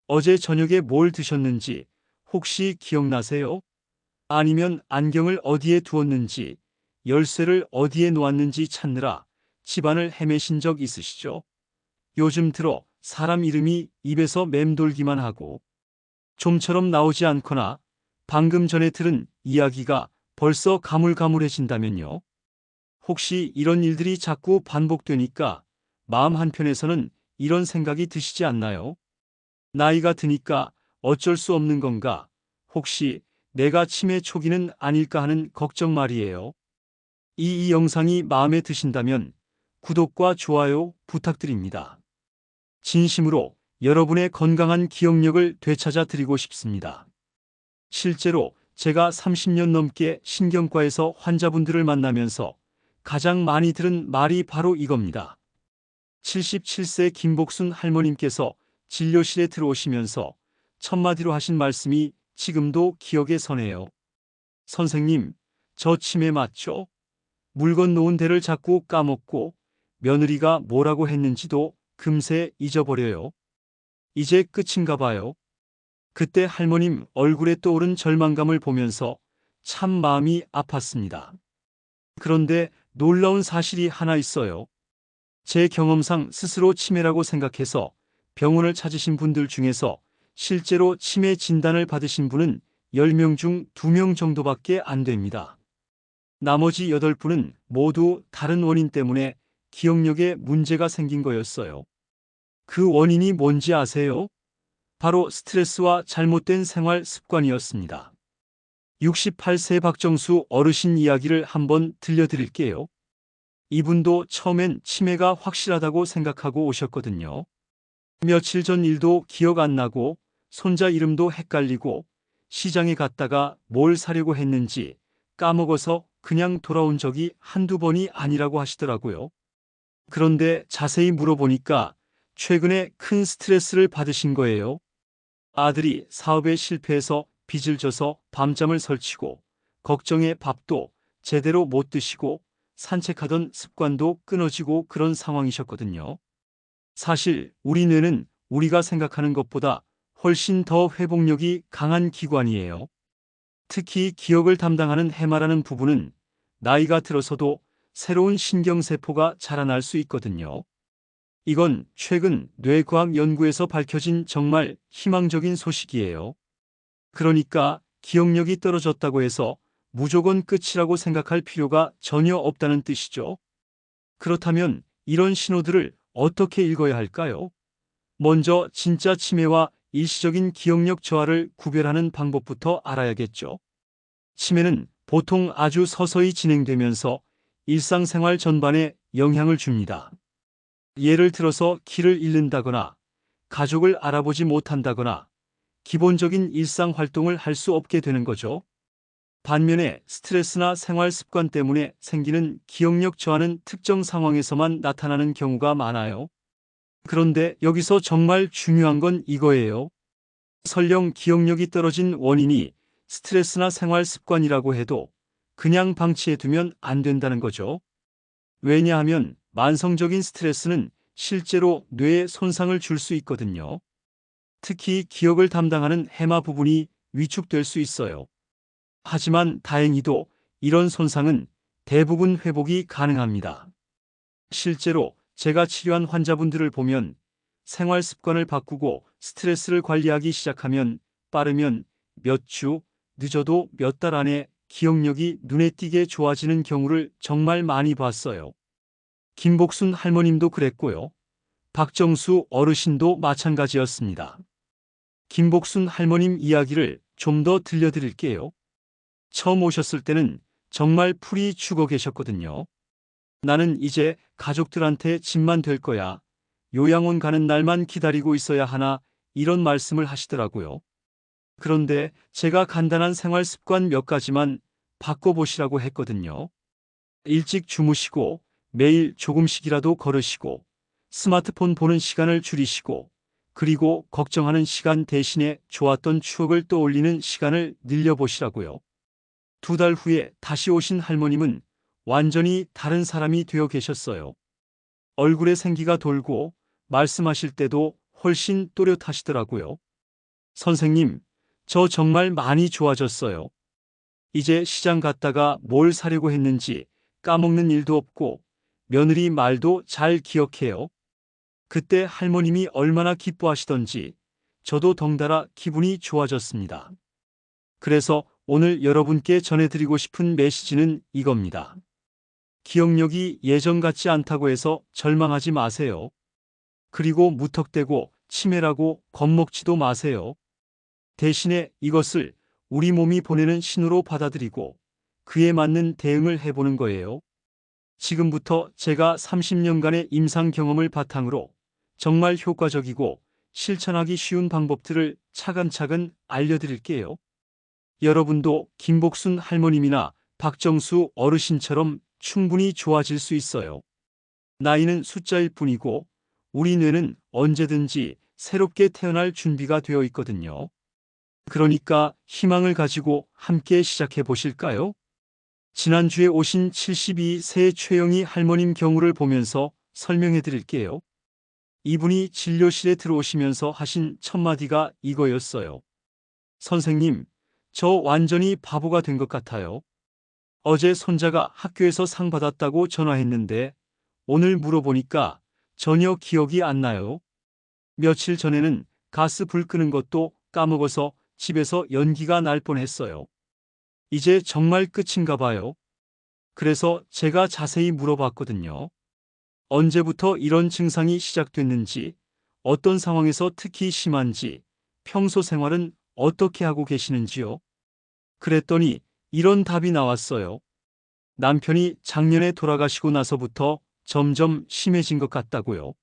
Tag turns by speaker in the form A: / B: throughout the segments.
A: 어제 저녁에 뭘 드셨는지 혹시 기억나세요? 아니면 안경을 어디에 두었는지, 열쇠를 어디에 놓았는지 찾느라 집안을 헤매신 적 있으시죠? 요즘 들어 사람 이름이 입에서 맴돌기만 하고 좀처럼 나오지 않거나 방금 전에 들은 이야기가 벌써 가물가물해진다면요. 혹시 이런 일들이 자꾸 반복되니까 마음 한편에서는 이런 생각이 드시지 않나요? 나이가 드니까 어쩔 수 없는 건가? 혹시 내가 치매 초기는 아닐까 하는 걱정 말이에요. 이 영상이 마음에 드신다면 구독과 좋아요 부탁드립니다. 진심으로 여러분의 건강한 기억력을 되찾아 드리고 싶습니다. 실제로 제가 30년 넘게 신경과에서 환자분들을 만나면서 가장 많이 들은 말이 바로 이겁니다. 77세 김복순 할머님께서 진료실에 들어오시면서 첫마디로 하신 말씀이 지금도 기억에 서네요. 선생님, 저 치매 맞죠? 물건 놓은 데를 자꾸 까먹고 며느리가 뭐라고 했는지도 금세 잊어버려요. 이제 끝인가 봐요. 그때 할머님 얼굴에 떠오른 절망감을 보면서 참 마음이 아팠습니다. 그런데 놀라운 사실이 하나 있어요. 제 경험상 스스로 치매라고 생각해서 병원을 찾으신 분들 중에서 실제로 치매 진단을 받으신 분은 10명 중 2명 정도밖에 안 됩니다. 나머지 8분은 모두 다른 원인 때문에 기억력에 문제가 생긴 거였어요. 그 원인이 뭔지 아세요? 바로 스트레스와 잘못된 생활 습관이었습니다. 68세 박정수 어르신 이야기를 한번 들려드릴게요. 이분도 처음엔 치매가 확실하다고 생각하고 오셨거든요. 며칠 전 일도 기억 안 나고 손자 이름도 헷갈리고 시장에 갔다가 뭘 사려고 했는지 까먹어서 그냥 돌아온 적이 한두 번이 아니라고 하시더라고요. 그런데 자세히 물어보니까 최근에 큰 스트레스를 받으신 거예요. 아들이 사업에 실패해서 빚을 져서 밤잠을 설치고 걱정에 밥도 제대로 못 드시고 산책하던 습관도 끊어지고 그런 상황이셨거든요. 사실 우리 뇌는 우리가 생각하는 것보다 훨씬 더 회복력이 강한 기관이에요. 특히 기억을 담당하는 해마라는 부분은 나이가 들어서도 새로운 신경세포가 자라날 수 있거든요. 이건 최근 뇌과학 연구에서 밝혀진 정말 희망적인 소식이에요. 그러니까 기억력이 떨어졌다고 해서 무조건 끝이라고 생각할 필요가 전혀 없다는 뜻이죠. 그렇다면 이런 신호들을 어떻게 읽어야 할까요? 먼저 진짜 치매와 일시적인 기억력 저하를 구별하는 방법부터 알아야겠죠. 치매는 보통 아주 서서히 진행되면서 일상생활 전반에 영향을 줍니다. 예를 들어서 길을 잃는다거나 가족을 알아보지 못한다거나 기본적인 일상 활동을 할 수 없게 되는 거죠. 반면에 스트레스나 생활 습관 때문에 생기는 기억력 저하는 특정 상황에서만 나타나는 경우가 많아요. 그런데 여기서 정말 중요한 건 이거예요. 설령 기억력이 떨어진 원인이 스트레스나 생활 습관이라고 해도 그냥 방치해두면 안 된다는 거죠. 왜냐하면 만성적인 스트레스는 실제로 뇌에 손상을 줄 수 있거든요. 특히 기억을 담당하는 해마 부분이 위축될 수 있어요. 하지만 다행히도 이런 손상은 대부분 회복이 가능합니다. 실제로 제가 치료한 환자분들을 보면 생활 습관을 바꾸고 스트레스를 관리하기 시작하면 빠르면 몇 주, 늦어도 몇 달 안에 기억력이 눈에 띄게 좋아지는 경우를 정말 많이 봤어요. 김복순 할머님도 그랬고요. 박정수 어르신도 마찬가지였습니다. 김복순 할머님 이야기를 좀 더 들려드릴게요. 처음 오셨을 때는 정말 풀이 죽어 계셨거든요. 나는 이제 가족들한테 집만 될 거야. 요양원 가는 날만 기다리고 있어야 하나 이런 말씀을 하시더라고요. 그런데 제가 간단한 생활 습관 몇 가지만 바꿔보시라고 했거든요. 일찍 주무시고 매일 조금씩이라도 걸으시고 스마트폰 보는 시간을 줄이시고 그리고 걱정하는 시간 대신에 좋았던 추억을 떠올리는 시간을 늘려보시라고요. 2달 후에 다시 오신 할머님은 완전히 다른 사람이 되어 계셨어요. 얼굴에 생기가 돌고 말씀하실 때도 훨씬 또렷하시더라고요. 선생님, 저 정말 많이 좋아졌어요. 이제 시장 갔다가 뭘 사려고 했는지 까먹는 일도 없고 며느리 말도 잘 기억해요. 그때 할머님이 얼마나 기뻐하시던지 저도 덩달아 기분이 좋아졌습니다. 그래서 오늘 여러분께 전해드리고 싶은 메시지는 이겁니다. 기억력이 예전 같지 않다고 해서 절망하지 마세요. 그리고 무턱대고 치매라고 겁먹지도 마세요. 대신에 이것을 우리 몸이 보내는 신호로 받아들이고 그에 맞는 대응을 해보는 거예요. 지금부터 제가 30년간의 임상 경험을 바탕으로 정말 효과적이고 실천하기 쉬운 방법들을 차근차근 알려드릴게요. 여러분도 김복순 할머님이나 박정수 어르신처럼 충분히 좋아질 수 있어요. 나이는 숫자일 뿐이고 우리 뇌는 언제든지 새롭게 태어날 준비가 되어 있거든요. 그러니까 희망을 가지고 함께 시작해 보실까요? 지난주에 오신 72세 최영희 할머님 경우를 보면서 설명해 드릴게요. 이분이 진료실에 들어오시면서 하신 첫 마디가 이거였어요. 선생님, 저 완전히 바보가 된 것 같아요. 어제 손자가 학교에서 상 받았다고 전화했는데 오늘 물어보니까 전혀 기억이 안 나요. 며칠 전에는 가스 불 끄는 것도 까먹어서 집에서 연기가 날 뻔했어요. 이제 정말 끝인가 봐요. 그래서 제가 자세히 물어봤거든요. 언제부터 이런 증상이 시작됐는지, 어떤 상황에서 특히 심한지, 평소 생활은 어떻게 하고 계시는지요? 그랬더니 이런 답이 나왔어요. 남편이 작년에 돌아가시고 나서부터 점점 심해진 것 같다고요.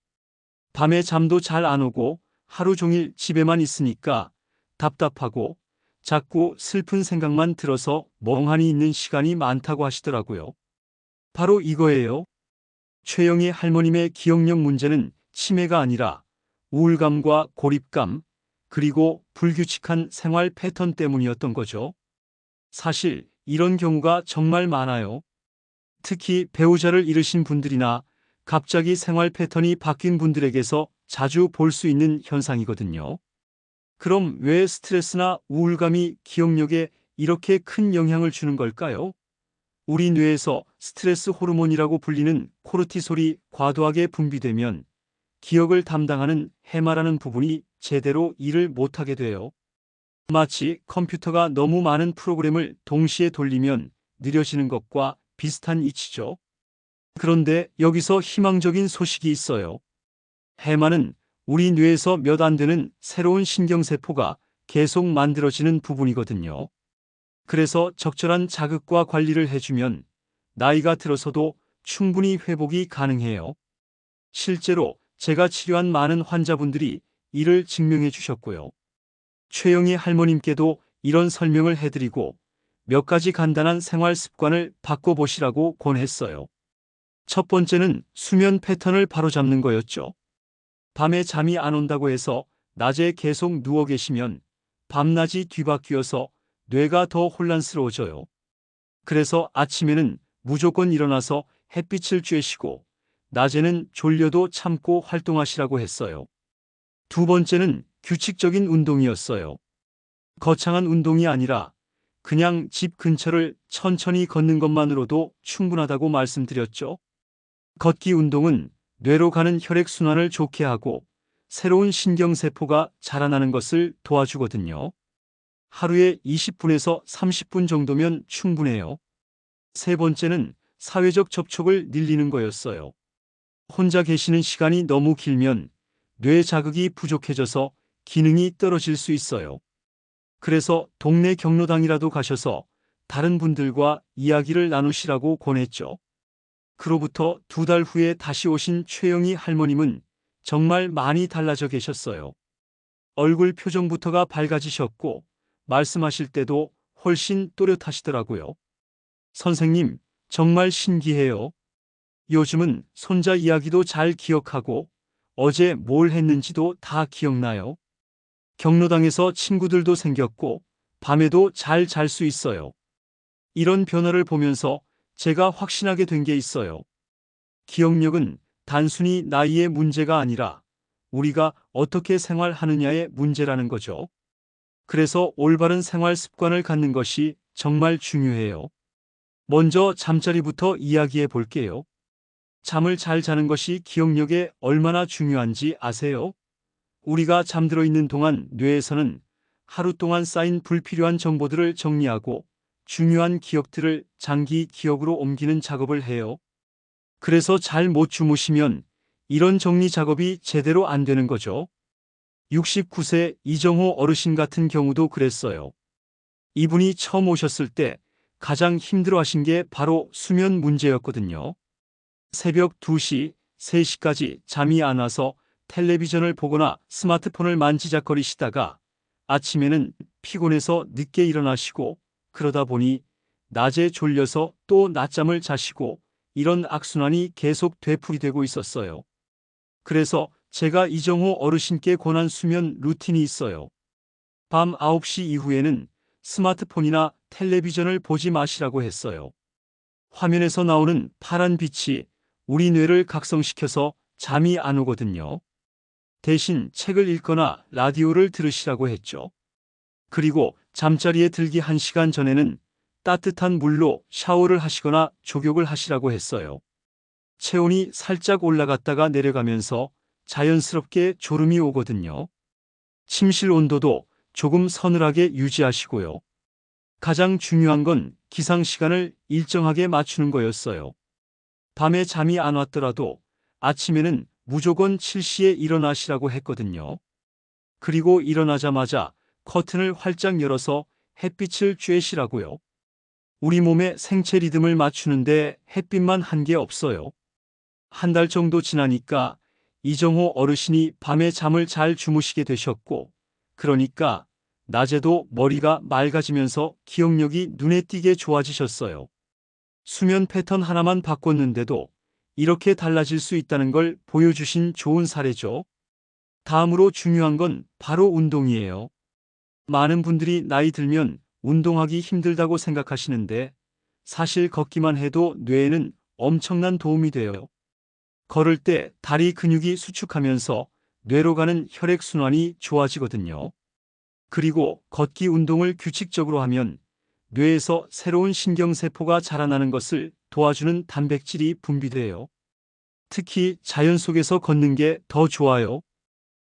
A: 밤에 잠도 잘 안 오고 하루 종일 집에만 있으니까 답답하고 자꾸 슬픈 생각만 들어서 멍하니 있는 시간이 많다고 하시더라고요. 바로 이거예요. 최영희 할머님의 기억력 문제는 치매가 아니라 우울감과 고립감, 그리고 불규칙한 생활 패턴 때문이었던 거죠. 사실 이런 경우가 정말 많아요. 특히 배우자를 잃으신 분들이나 갑자기 생활 패턴이 바뀐 분들에게서 자주 볼 수 있는 현상이거든요. 그럼 왜 스트레스나 우울감이 기억력에 이렇게 큰 영향을 주는 걸까요? 우리 뇌에서 스트레스 호르몬이라고 불리는 코르티솔이 과도하게 분비되면 기억을 담당하는 해마라는 부분이 제대로 일을 못하게 돼요. 마치 컴퓨터가 너무 많은 프로그램을 동시에 돌리면 느려지는 것과 비슷한 이치죠. 그런데 여기서 희망적인 소식이 있어요. 해마는 우리 뇌에서 몇 안 되는 새로운 신경세포가 계속 만들어지는 부분이거든요. 그래서 적절한 자극과 관리를 해주면 나이가 들어서도 충분히 회복이 가능해요. 실제로 제가 치료한 많은 환자분들이 이를 증명해 주셨고요. 최영희 할머님께도 이런 설명을 해드리고 몇 가지 간단한 생활 습관을 바꿔보시라고 권했어요. 첫 번째는 수면 패턴을 바로잡는 거였죠. 밤에 잠이 안 온다고 해서 낮에 계속 누워 계시면 밤낮이 뒤바뀌어서 뇌가 더 혼란스러워져요. 그래서 아침에는 무조건 일어나서 햇빛을 쬐시고 낮에는 졸려도 참고 활동하시라고 했어요. 두 번째는 규칙적인 운동이었어요. 거창한 운동이 아니라 그냥 집 근처를 천천히 걷는 것만으로도 충분하다고 말씀드렸죠. 걷기 운동은 뇌로 가는 혈액순환을 좋게 하고 새로운 신경세포가 자라나는 것을 도와주거든요. 하루에 20분에서 30분 정도면 충분해요. 세 번째는 사회적 접촉을 늘리는 거였어요. 혼자 계시는 시간이 너무 길면 뇌 자극이 부족해져서 기능이 떨어질 수 있어요. 그래서 동네 경로당이라도 가셔서 다른 분들과 이야기를 나누시라고 권했죠. 그로부터 2달 후에 다시 오신 최영희 할머님은 정말 많이 달라져 계셨어요. 얼굴 표정부터가 밝아지셨고 말씀하실 때도 훨씬 또렷하시더라고요. 선생님, 정말 신기해요. 요즘은 손자 이야기도 잘 기억하고 어제 뭘 했는지도 다 기억나요. 경로당에서 친구들도 생겼고 밤에도 잘 잘 수 있어요. 이런 변화를 보면서 제가 확신하게 된 게 있어요. 기억력은 단순히 나이의 문제가 아니라 우리가 어떻게 생활하느냐의 문제라는 거죠. 그래서 올바른 생활 습관을 갖는 것이 정말 중요해요. 먼저 잠자리부터 이야기해 볼게요. 잠을 잘 자는 것이 기억력에 얼마나 중요한지 아세요? 우리가 잠들어 있는 동안 뇌에서는 하루 동안 쌓인 불필요한 정보들을 정리하고 중요한 기억들을 장기 기억으로 옮기는 작업을 해요. 그래서 잘 못 주무시면 이런 정리 작업이 제대로 안 되는 거죠. 69세 이정호 어르신 같은 경우도 그랬어요. 이분이 처음 오셨을 때 가장 힘들어하신 게 바로 수면 문제였거든요. 새벽 2시, 3시까지 잠이 안 와서 텔레비전을 보거나 스마트폰을 만지작거리시다가 아침에는 피곤해서 늦게 일어나시고 그러다 보니 낮에 졸려서 또 낮잠을 자시고 이런 악순환이 계속 되풀이되고 있었어요. 그래서 제가 이정호 어르신께 권한 수면 루틴이 있어요. 밤 9시 이후에는 스마트폰이나 텔레비전을 보지 마시라고 했어요. 화면에서 나오는 파란 빛이 우리 뇌를 각성시켜서 잠이 안 오거든요. 대신 책을 읽거나 라디오를 들으시라고 했죠. 그리고 잠자리에 들기 1시간 전에는 따뜻한 물로 샤워를 하시거나 족욕을 하시라고 했어요. 체온이 살짝 올라갔다가 내려가면서 자연스럽게 졸음이 오거든요. 침실 온도도 조금 서늘하게 유지하시고요. 가장 중요한 건 기상 시간을 일정하게 맞추는 거였어요. 밤에 잠이 안 왔더라도 아침에는 무조건 7시에 일어나시라고 했거든요. 그리고 일어나자마자 커튼을 활짝 열어서 햇빛을 쬐시라고요. 우리 몸의 생체 리듬을 맞추는데 햇빛만 한계 없어요. 한 달 정도 지나니까 이정호 어르신이 밤에 잠을 잘 주무시게 되셨고, 그러니까 낮에도 머리가 맑아지면서 기억력이 눈에 띄게 좋아지셨어요. 수면 패턴 하나만 바꿨는데도 이렇게 달라질 수 있다는 걸 보여주신 좋은 사례죠. 다음으로 중요한 건 바로 운동이에요. 많은 분들이 나이 들면 운동하기 힘들다고 생각하시는데 사실 걷기만 해도 뇌에는 엄청난 도움이 돼요. 걸을 때 다리 근육이 수축하면서 뇌로 가는 혈액순환이 좋아지거든요. 그리고 걷기 운동을 규칙적으로 하면 뇌에서 새로운 신경세포가 자라나는 것을 도와주는 단백질이 분비돼요. 특히 자연 속에서 걷는 게 더 좋아요.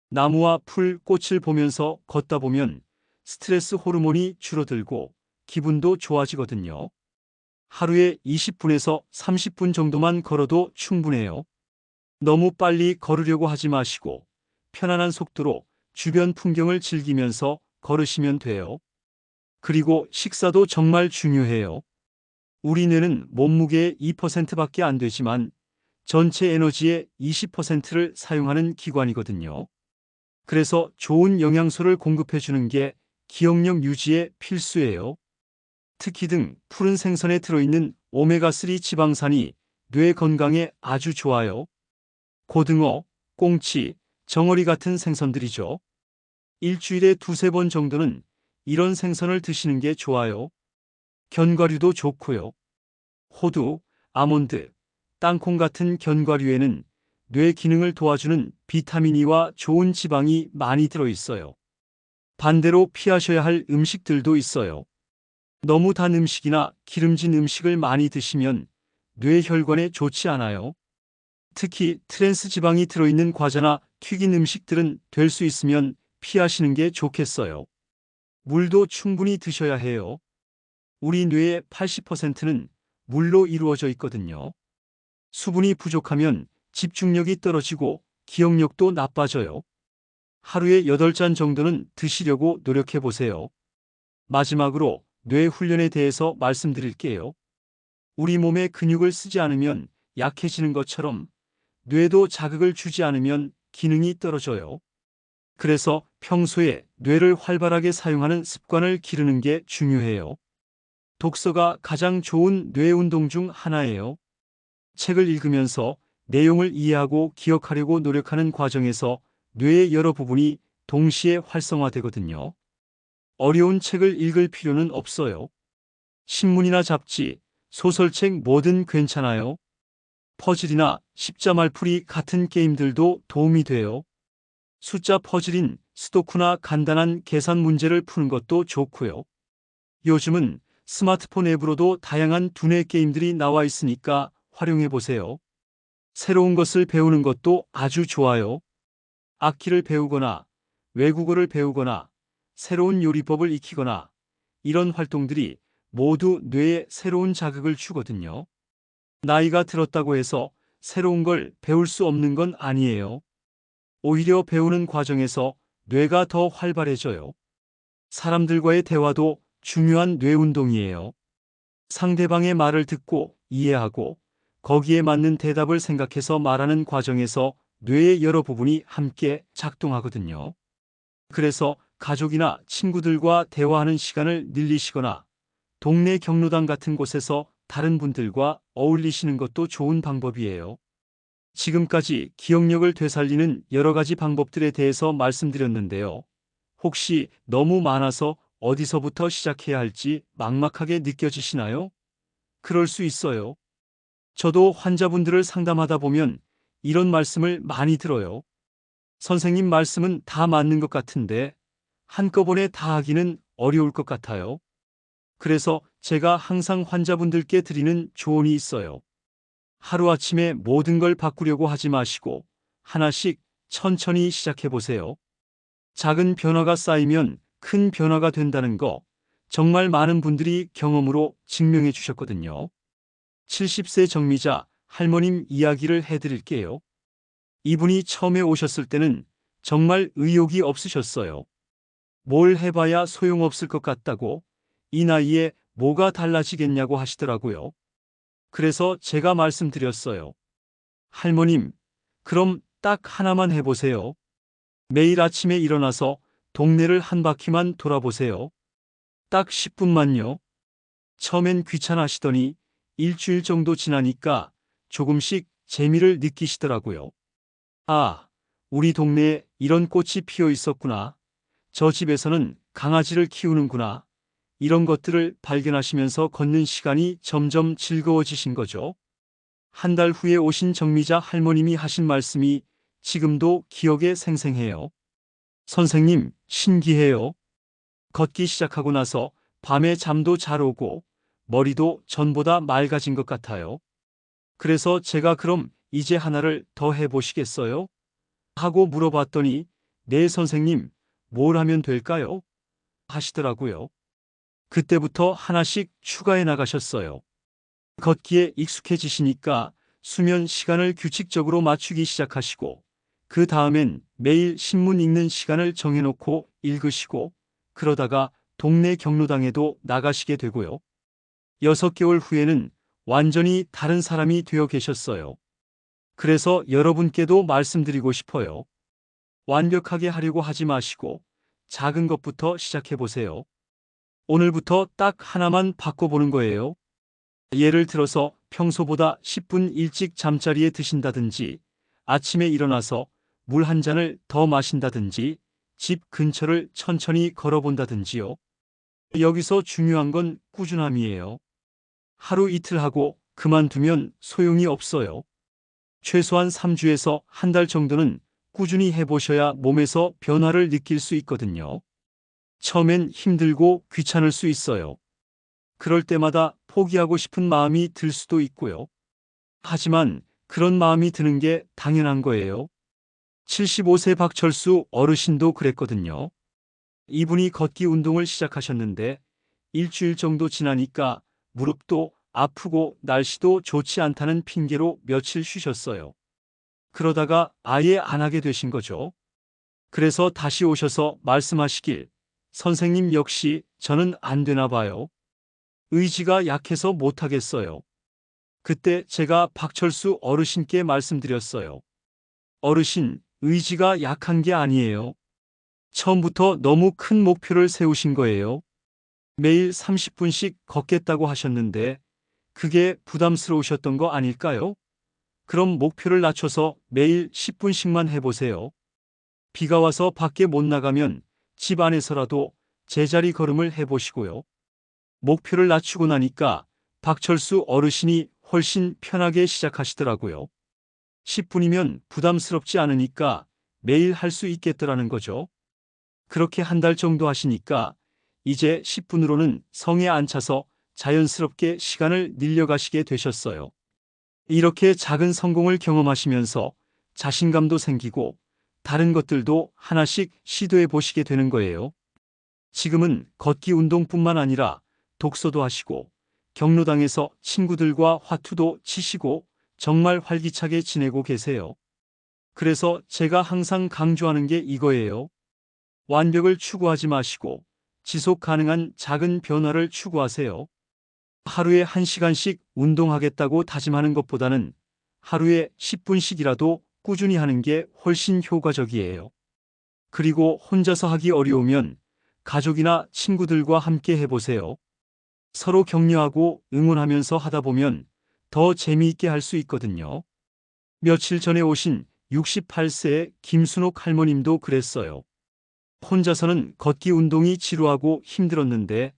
A: 나무와 풀, 꽃을 보면서 걷다 보면 스트레스 호르몬이 줄어들고 기분도 좋아지거든요. 하루에 20분에서 30분 정도만 걸어도 충분해요. 너무 빨리 걸으려고 하지 마시고 편안한 속도로 주변 풍경을 즐기면서 걸으시면 돼요. 그리고 식사도 정말 중요해요. 우리 뇌는 몸무게의 2%밖에 안 되지만 전체 에너지의 20%를 사용하는 기관이거든요. 그래서 좋은 영양소를 공급해 주는 게 기억력 유지에 필수예요. 특히 등 푸른 생선에 들어있는 오메가3 지방산이 뇌 건강에 아주 좋아요. 고등어, 꽁치, 정어리 같은 생선들이죠. 일주일에 2~3번 정도는 이런 생선을 드시는 게 좋아요. 견과류도 좋고요. 호두, 아몬드, 땅콩 같은 견과류에는 뇌 기능을 도와주는 비타민 E와 좋은 지방이 많이 들어있어요. 반대로 피하셔야 할 음식들도 있어요. 너무 단 음식이나 기름진 음식을 많이 드시면 뇌 혈관에 좋지 않아요. 특히 트랜스 지방이 들어있는 과자나 튀긴 음식들은 될 수 있으면 피하시는 게 좋겠어요. 물도 충분히 드셔야 해요. 우리 뇌의 80%는 물로 이루어져 있거든요. 수분이 부족하면 집중력이 떨어지고 기억력도 나빠져요. 하루에 8잔 정도는 드시려고 노력해 보세요. 마지막으로 뇌 훈련에 대해서 말씀드릴게요. 우리 몸에 근육을 쓰지 않으면 약해지는 것처럼 뇌도 자극을 주지 않으면 기능이 떨어져요. 그래서 평소에 뇌를 활발하게 사용하는 습관을 기르는 게 중요해요. 독서가 가장 좋은 뇌 운동 중 하나예요. 책을 읽으면서 내용을 이해하고 기억하려고 노력하는 과정에서 뇌의 여러 부분이 동시에 활성화되거든요. 어려운 책을 읽을 필요는 없어요. 신문이나 잡지, 소설책 뭐든 괜찮아요. 퍼즐이나 십자말풀이 같은 게임들도 도움이 돼요. 숫자 퍼즐인 스도쿠나 간단한 계산 문제를 푸는 것도 좋고요. 요즘은 스마트폰 앱으로도 다양한 두뇌 게임들이 나와 있으니까 활용해 보세요. 새로운 것을 배우는 것도 아주 좋아요. 악기를 배우거나 외국어를 배우거나 새로운 요리법을 익히거나 이런 활동들이 모두 뇌에 새로운 자극을 주거든요. 나이가 들었다고 해서 새로운 걸 배울 수 없는 건 아니에요. 오히려 배우는 과정에서 뇌가 더 활발해져요. 사람들과의 대화도 중요한 뇌 운동이에요. 상대방의 말을 듣고 이해하고 거기에 맞는 대답을 생각해서 말하는 과정에서 뇌의 여러 부분이 함께 작동하거든요. 그래서 가족이나 친구들과 대화하는 시간을 늘리시거나 동네 경로당 같은 곳에서 다른 분들과 어울리시는 것도 좋은 방법이에요. 지금까지 기억력을 되살리는 여러 가지 방법들에 대해서 말씀드렸는데요. 혹시 너무 많아서 어디서부터 시작해야 할지 막막하게 느껴지시나요? 그럴 수 있어요. 저도 환자분들을 상담하다 보면 이런 말씀을 많이 들어요. 선생님 말씀은 다 맞는 것 같은데 한꺼번에 다 하기는 어려울 것 같아요. 그래서 제가 항상 환자분들께 드리는 조언이 있어요. 하루아침에 모든 걸 바꾸려고 하지 마시고 하나씩 천천히 시작해 보세요. 작은 변화가 쌓이면 큰 변화가 된다는 거 정말 많은 분들이 경험으로 증명해 주셨거든요. 70세 정미자 할머님 이야기를 해드릴게요. 이분이 처음에 오셨을 때는 정말 의욕이 없으셨어요. 뭘 해봐야 소용없을 것 같다고 이 나이에 뭐가 달라지겠냐고 하시더라고요. 그래서 제가 말씀드렸어요. 할머님, 그럼 딱 하나만 해보세요. 매일 아침에 일어나서 동네를 한 바퀴만 돌아보세요. 딱 10분만요. 처음엔 귀찮아하시더니 일주일 정도 지나니까 조금씩 재미를 느끼시더라고요. 아, 우리 동네에 이런 꽃이 피어 있었구나. 저 집에서는 강아지를 키우는구나. 이런 것들을 발견하시면서 걷는 시간이 점점 즐거워지신 거죠. 한 달 후에 오신 정미자 할머님이 하신 말씀이 지금도 기억에 생생해요. 선생님, 신기해요. 걷기 시작하고 나서 밤에 잠도 잘 오고 머리도 전보다 맑아진 것 같아요. 그래서 제가 그럼 이제 하나를 더 해보시겠어요? 하고 물어봤더니 네 선생님, 뭘 하면 될까요? 하시더라고요. 그때부터 하나씩 추가해 나가셨어요. 걷기에 익숙해지시니까 수면 시간을 규칙적으로 맞추기 시작하시고 그 다음엔 매일 신문 읽는 시간을 정해놓고 읽으시고 그러다가 동네 경로당에도 나가시게 되고요. 6개월 후에는 완전히 다른 사람이 되어 계셨어요. 그래서 여러분께도 말씀드리고 싶어요. 완벽하게 하려고 하지 마시고 작은 것부터 시작해 보세요. 오늘부터 딱 하나만 바꿔보는 거예요. 예를 들어서 평소보다 10분 일찍 잠자리에 드신다든지 아침에 일어나서 물 한 잔을 더 마신다든지 집 근처를 천천히 걸어본다든지요. 여기서 중요한 건 꾸준함이에요. 하루 이틀 하고 그만두면 소용이 없어요. 최소한 3주에서 한 달 정도는 꾸준히 해보셔야 몸에서 변화를 느낄 수 있거든요. 처음엔 힘들고 귀찮을 수 있어요. 그럴 때마다 포기하고 싶은 마음이 들 수도 있고요. 하지만 그런 마음이 드는 게 당연한 거예요. 75세 박철수 어르신도 그랬거든요. 이분이 걷기 운동을 시작하셨는데 일주일 정도 지나니까 무릎도 아프고 날씨도 좋지 않다는 핑계로 며칠 쉬셨어요. 그러다가 아예 안 하게 되신 거죠. 그래서 다시 오셔서 말씀하시길, 선생님 역시 저는 안 되나 봐요. 의지가 약해서 못하겠어요. 그때 제가 박철수 어르신께 말씀드렸어요. 어르신, 의지가 약한 게 아니에요. 처음부터 너무 큰 목표를 세우신 거예요. 매일 30분씩 걷겠다고 하셨는데 그게 부담스러우셨던 거 아닐까요? 그럼 목표를 낮춰서 매일 10분씩만 해보세요. 비가 와서 밖에 못 나가면 집 안에서라도 제자리 걸음을 해보시고요. 목표를 낮추고 나니까 박철수 어르신이 훨씬 편하게 시작하시더라고요. 10분이면 부담스럽지 않으니까 매일 할 수 있겠더라는 거죠. 그렇게 한 달 정도 하시니까 이제 10분으로는 성에 안 차서 자연스럽게 시간을 늘려가시게 되셨어요. 이렇게 작은 성공을 경험하시면서 자신감도 생기고 다른 것들도 하나씩 시도해 보시게 되는 거예요. 지금은 걷기 운동뿐만 아니라 독서도 하시고 경로당에서 친구들과 화투도 치시고 정말 활기차게 지내고 계세요. 그래서 제가 항상 강조하는 게 이거예요. 완벽을 추구하지 마시고 지속 가능한 작은 변화를 추구하세요. 하루에 1시간씩 운동하겠다고 다짐하는 것보다는 하루에 10분씩이라도 꾸준히 하는 게 훨씬 효과적이에요. 그리고 혼자서 하기 어려우면 가족이나 친구들과 함께 해보세요. 서로 격려하고 응원하면서 하다 보면 더 재미있게 할 수 있거든요. 며칠 전에 오신 68세의 김순옥 할머님도 그랬어요. 혼자서는 걷기 운동이 지루하고 힘들었는데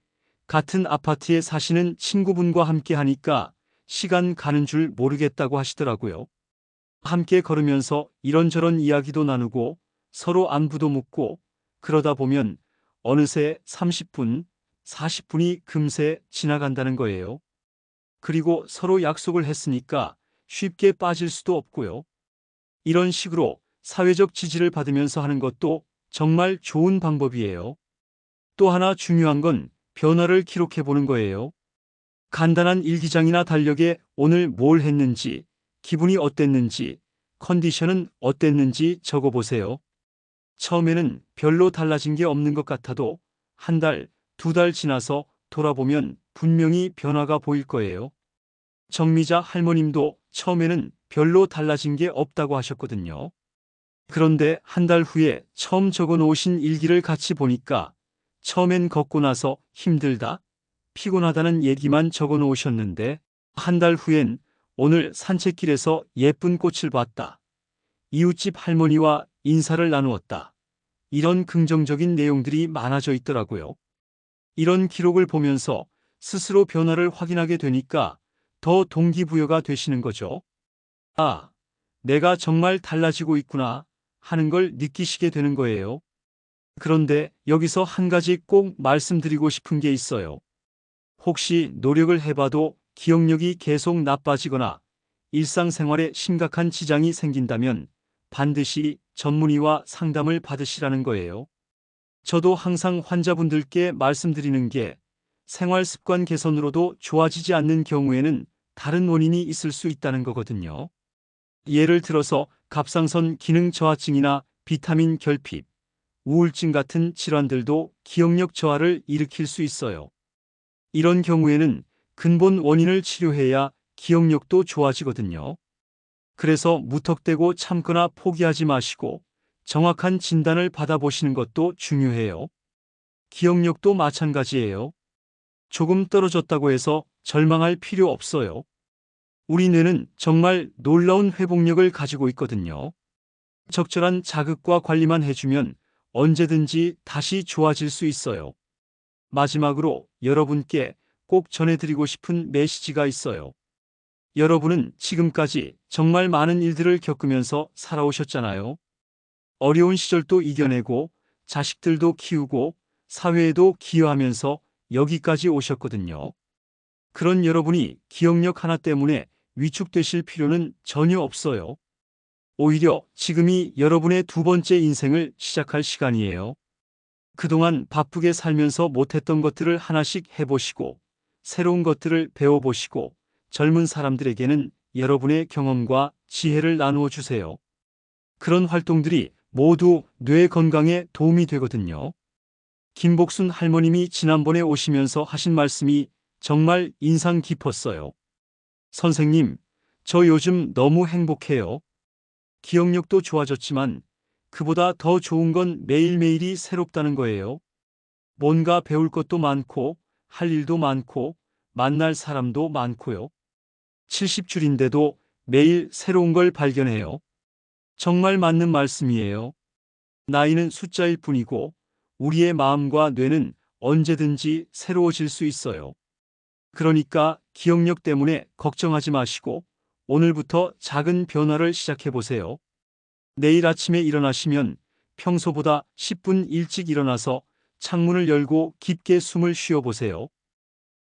A: 같은 아파트에 사시는 친구분과 함께 하니까 시간 가는 줄 모르겠다고 하시더라고요. 함께 걸으면서 이런저런 이야기도 나누고 서로 안부도 묻고 그러다 보면 어느새 30분, 40분이 금세 지나간다는 거예요. 그리고 서로 약속을 했으니까 쉽게 빠질 수도 없고요. 이런 식으로 사회적 지지를 받으면서 하는 것도 정말 좋은 방법이에요. 또 하나 중요한 건 변화를 기록해 보는 거예요. 간단한 일기장이나 달력에 오늘 뭘 했는지, 기분이 어땠는지, 컨디션은 어땠는지 적어 보세요. 처음에는 별로 달라진 게 없는 것 같아도 한 달, 2달 지나서 돌아보면 분명히 변화가 보일 거예요. 정미자 할머님도 처음에는 별로 달라진 게 없다고 하셨거든요. 그런데 한 달 후에 처음 적어 놓으신 일기를 같이 보니까 처음엔 걷고 나서 힘들다, 피곤하다는 얘기만 적어 놓으셨는데 한 달 후엔 오늘 산책길에서 예쁜 꽃을 봤다. 이웃집 할머니와 인사를 나누었다. 이런 긍정적인 내용들이 많아져 있더라고요. 이런 기록을 보면서 스스로 변화를 확인하게 되니까 더 동기부여가 되시는 거죠. 아, 내가 정말 달라지고 있구나 하는 걸 느끼시게 되는 거예요. 그런데 여기서 한 가지 꼭 말씀드리고 싶은 게 있어요. 혹시 노력을 해봐도 기억력이 계속 나빠지거나 일상생활에 심각한 지장이 생긴다면 반드시 전문의와 상담을 받으시라는 거예요. 저도 항상 환자분들께 말씀드리는 게 생활 습관 개선으로도 좋아지지 않는 경우에는 다른 원인이 있을 수 있다는 거거든요. 예를 들어서 갑상선 기능 저하증이나 비타민 결핍, 우울증 같은 질환들도 기억력 저하를 일으킬 수 있어요. 이런 경우에는 근본 원인을 치료해야 기억력도 좋아지거든요. 그래서 무턱대고 참거나 포기하지 마시고 정확한 진단을 받아보시는 것도 중요해요. 기억력도 마찬가지예요. 조금 떨어졌다고 해서 절망할 필요 없어요. 우리 뇌는 정말 놀라운 회복력을 가지고 있거든요. 적절한 자극과 관리만 해주면 언제든지 다시 좋아질 수 있어요. 마지막으로 여러분께 꼭 전해드리고 싶은 메시지가 있어요. 여러분은 지금까지 정말 많은 일들을 겪으면서 살아오셨잖아요. 어려운 시절도 이겨내고 자식들도 키우고 사회에도 기여하면서 여기까지 오셨거든요. 그런 여러분이 기억력 하나 때문에 위축되실 필요는 전혀 없어요. 오히려 지금이 여러분의 두 번째 인생을 시작할 시간이에요. 그동안 바쁘게 살면서 못했던 것들을 하나씩 해보시고 새로운 것들을 배워보시고 젊은 사람들에게는 여러분의 경험과 지혜를 나누어 주세요. 그런 활동들이 모두 뇌 건강에 도움이 되거든요. 김복순 할머님이 지난번에 오시면서 하신 말씀이 정말 인상 깊었어요. 선생님, 저 요즘 너무 행복해요. 기억력도 좋아졌지만 그보다 더 좋은 건 매일매일이 새롭다는 거예요. 뭔가 배울 것도 많고 할 일도 많고 만날 사람도 많고요. 70줄인데도 매일 새로운 걸 발견해요. 정말 맞는 말씀이에요. 나이는 숫자일 뿐이고 우리의 마음과 뇌는 언제든지 새로워질 수 있어요. 그러니까 기억력 때문에 걱정하지 마시고 오늘부터 작은 변화를 시작해 보세요. 내일 아침에 일어나시면 평소보다 10분 일찍 일어나서 창문을 열고 깊게 숨을 쉬어 보세요.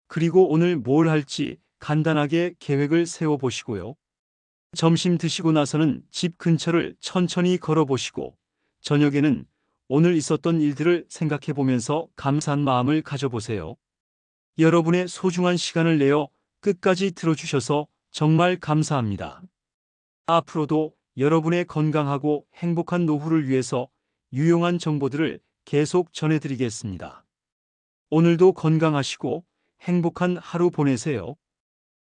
A: 그리고 오늘 뭘 할지 간단하게 계획을 세워 보시고요. 점심 드시고 나서는 집 근처를 천천히 걸어 보시고, 저녁에는 오늘 있었던 일들을 생각해 보면서 감사한 마음을 가져보세요. 여러분의 소중한 시간을 내어 끝까지 들어주셔서 정말 감사합니다. 앞으로도 여러분의 건강하고 행복한 노후를 위해서 유용한 정보들을 계속 전해드리겠습니다. 오늘도 건강하시고 행복한 하루 보내세요.